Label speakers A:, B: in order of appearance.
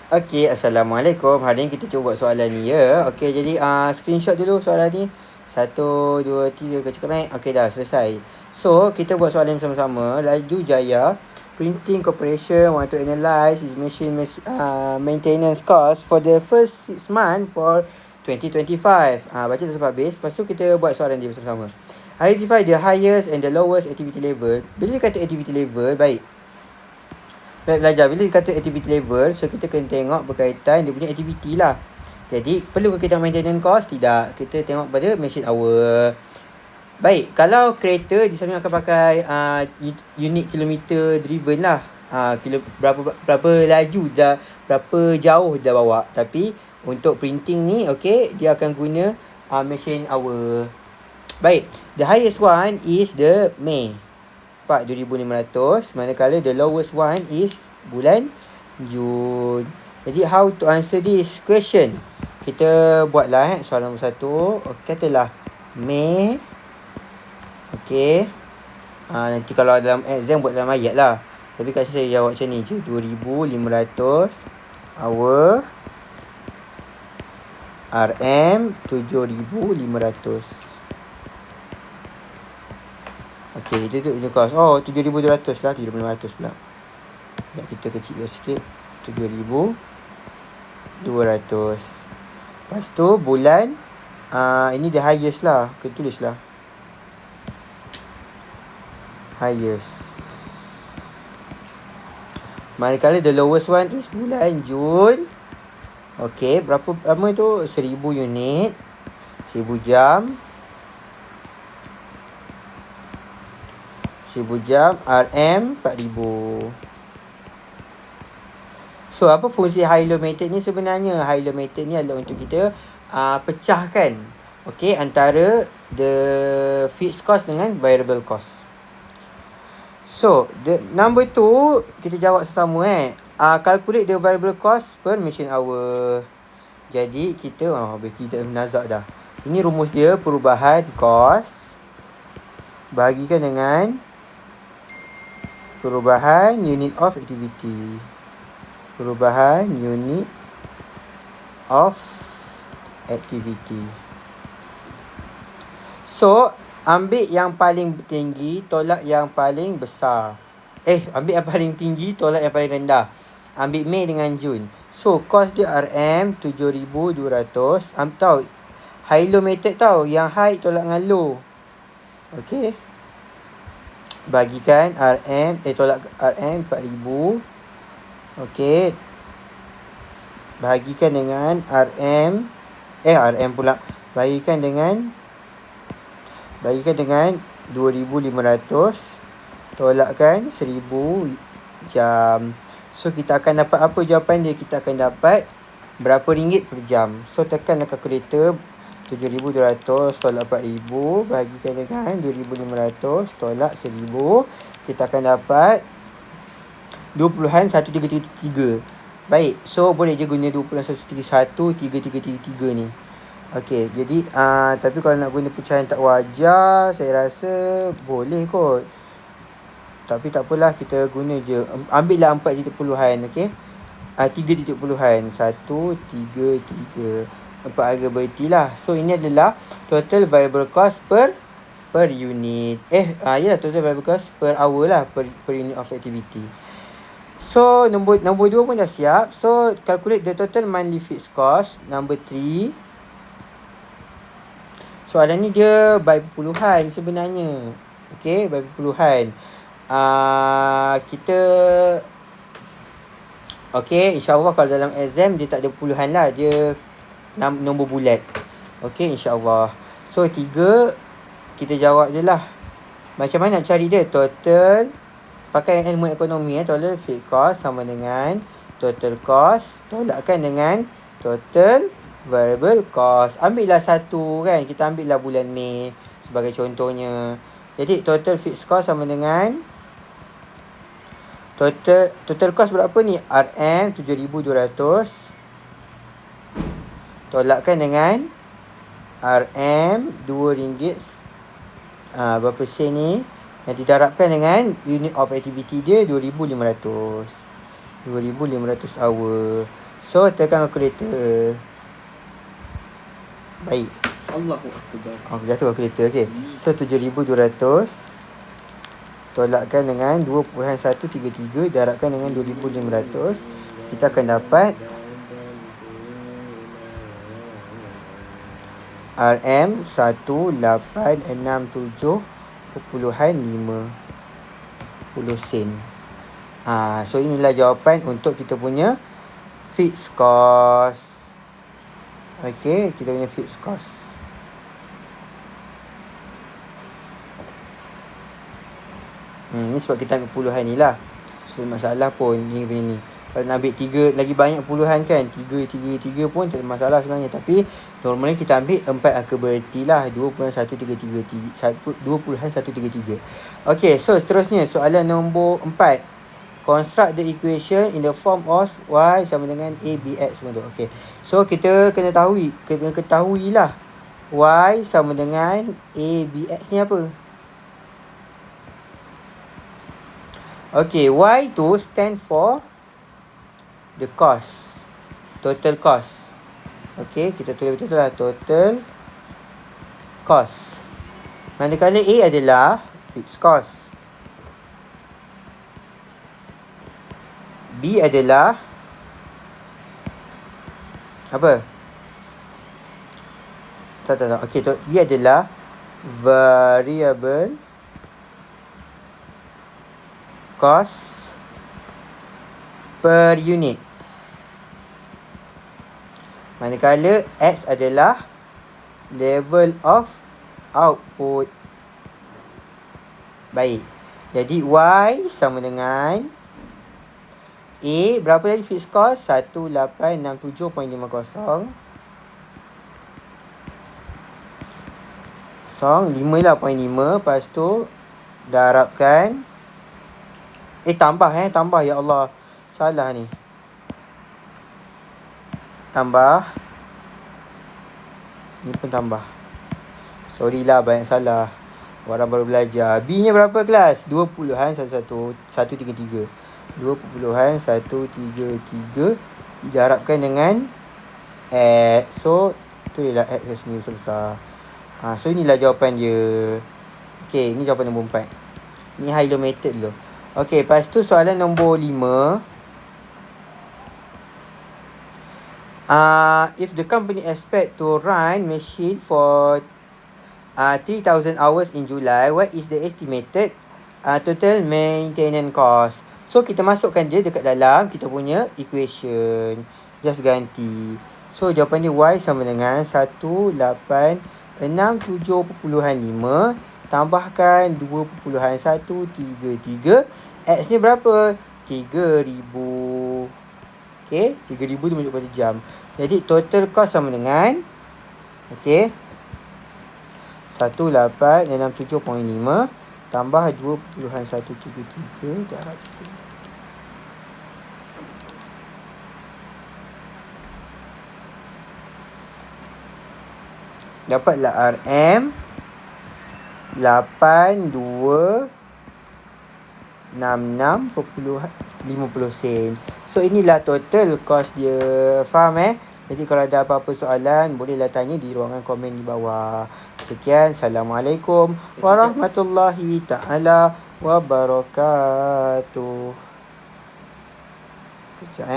A: Okey, Assalamualaikum. Hari ni kita cuba buat soalan ni ya. Okey, jadi screenshot dulu soalan ni. 1, 2, 3 kecil naik. Okey, dah selesai. So, kita buat soalan ni bersama-sama. Laju Jaya Printing Corporation want to analyze its machine maintenance cost for the first 6 months for 2025. Baca dah sampai habis. Lepas tu kita buat soalan dia bersama-sama. Identify the highest and the lowest activity level. Bila dia kata activity level, baik. Baik belajar. Bila dia kata activity level, so kita kena tengok berkaitan dia punya activity lah. Jadi, perlu ke kita maintenance cost? Tidak. Kita tengok pada machine hour. Baik, kalau kereta di sana akan pakai unit kilometer driven lah. Berapa laju dah, berapa jauh dah bawa. Tapi untuk printing ni, okay, dia akan guna machine hour. Baik, the highest one is the May 2,500. Manakala the lowest one is bulan Jun. Jadi how to answer this question? Kita buatlah soalan nombor 1. Katalah May. Okey. Nanti kalau dalam exam buat dalam ayat lah. Tapi kat sini saya jawab macam ni je. 2,500 hour RM 7,500. Okey, dia tu punya cost. Oh, 7,200 lah. 7,500 pula. Ya, kita kecil sikit. 7,200. Lepas tu bulan ini the highest lah. Kita tulis lah. Highest. Manakala the lowest one is bulan Jun. Okey, berapa lama tu? 1,000 unit. 1,000 jam. 1,000 jam RM 4,000. So, apa fungsi high-low method ni sebenarnya? High-low method ni adalah untuk kita pecahkan, okay, antara the fixed cost dengan variable cost. So, the number 2, kita jawab sesama calculate the variable cost per machine hour. Jadi, kita berarti dah nazak dah. Ini rumus dia, perubahan cost bahagikan dengan perubahan unit of activity. Perubahan unit of activity. So, ambil yang paling tinggi, tolak yang paling besar. Ambil yang paling tinggi, tolak yang paling rendah. Ambil Mei dengan Jun. So, cost dia RM 7,200. Tahu, high-low method tahu. Yang high tolak dengan low. Okay. Bagikan tolak RM 4,000. Okay. Bahagikan dengan RM pula. Bagikan dengan 2,500. Tolakkan 1,000 jam. So, kita akan dapat apa jawapan dia? Kita akan dapat berapa ringgit per jam. So, tekanlah kalkulator. 7,200 tolak 4,000. Bahagikan dengan 2,500 tolak 1,000. Kita akan dapat 20.1333. Baik. So, boleh je guna 20.131.3333 ni. Okey, jadi tapi kalau nak guna pecahan tak wajar, saya rasa boleh kot. Tapi tak apalah, kita guna je. Ambillah 4 titik puluhan, okey. 3 titik puluhan. 1, 3, 3. 4 harga berhentilah. So, ini adalah total variable cost per unit. Yalah, total variable cost per hour lah, per unit of activity. So, nombor 2 pun dah siap. So, calculate the total monthly fixed cost. Number 3. Soalan ni dia by puluhan sebenarnya. Okay, by puluhan. Kita okay, insyaAllah kalau dalam exam dia tak ada puluhan lah. Dia nombor bulat. Okay, insyaAllah. So, 3 kita jawab je lah. Macam mana nak cari dia? Total, pakai ilmu ekonomi total fixed cost sama dengan total cost tolakkan dengan total variable cost. Ambillah satu kan. Kita ambillah bulan Mei sebagai contohnya. Jadi total fixed cost sama dengan total cost berapa ni? RM 7,200 tolakkan dengan RM RM2. Berapa sen ni? Yang didarabkan dengan unit of activity dia 2,500 hour. So tekan kalkulator. Baik.
B: Allahu Akbar.
A: Jatuh kalkulator. Okay. So 7,200 tolakkan dengan 2.133 darabkan dengan 2,500. Kita akan dapat RM 1867.50 sen. So inilah jawapan untuk kita punya fixed cost. Okay, kita punya fixed cost. Ni sebab kita ambil puluhan ni lah. So masalah pun ni punya ni. Kalau nak ambil 3 lagi banyak puluhan kan, 3 pun tak ada masalah sebenarnya. Tapi normalnya kita ambil 4 angka bererti lah, 2.133. Okay, so seterusnya soalan nombor 4. Construct the equation in the form of y sama dengan abx semua tu. Okay, so kita kena ketahui lah y sama dengan abx ni apa. Okay, y tu stand for the cost, total cost. Okay, kita tulis betul lah, total cost. Manakala A adalah fixed cost, B adalah apa? Tak. Okay, B adalah variable cost per unit. Manakala X adalah level of output. Baik. Jadi Y sama dengan A, berapa tadi fixed cost? 1867.50. 5 lah, 0.5. Lepas tu darabkan. Tambah ya Allah. Salah ni. Tambah. Ni pun tambah. Sorry lah, banyak salah. Orang baru belajar. B nya berapa kelas? 2.133. 2.133 didarabkan dengan X. So tulislah X kat sini besar-besar. So inilah jawapan dia. Okay, ni jawapan nombor 4. Ni high low method dulu. Okay, lepas tu soalan nombor 5. If the company expect to run machine for 3,000 hours in July, what is the estimated total maintenance cost? So kita masukkan je dekat dalam kita punya equation. Just ganti. So jawapan dia Y sama dengan 1867.5 tambahkan 2.133. X ni berapa? 3,000. Okay, 3,000 tu menunjuk pada jam. Jadi total cost sama dengan, okay, 1867.5 tambah 2.133 darab 3. Dapatlah RM 8266.50 sen. So inilah total cost dia. Faham Jadi kalau ada apa-apa soalan, bolehlah tanya di ruangan komen di bawah. Sekian. Assalamualaikum warahmatullahi ta'ala wabarakatuh. Kejap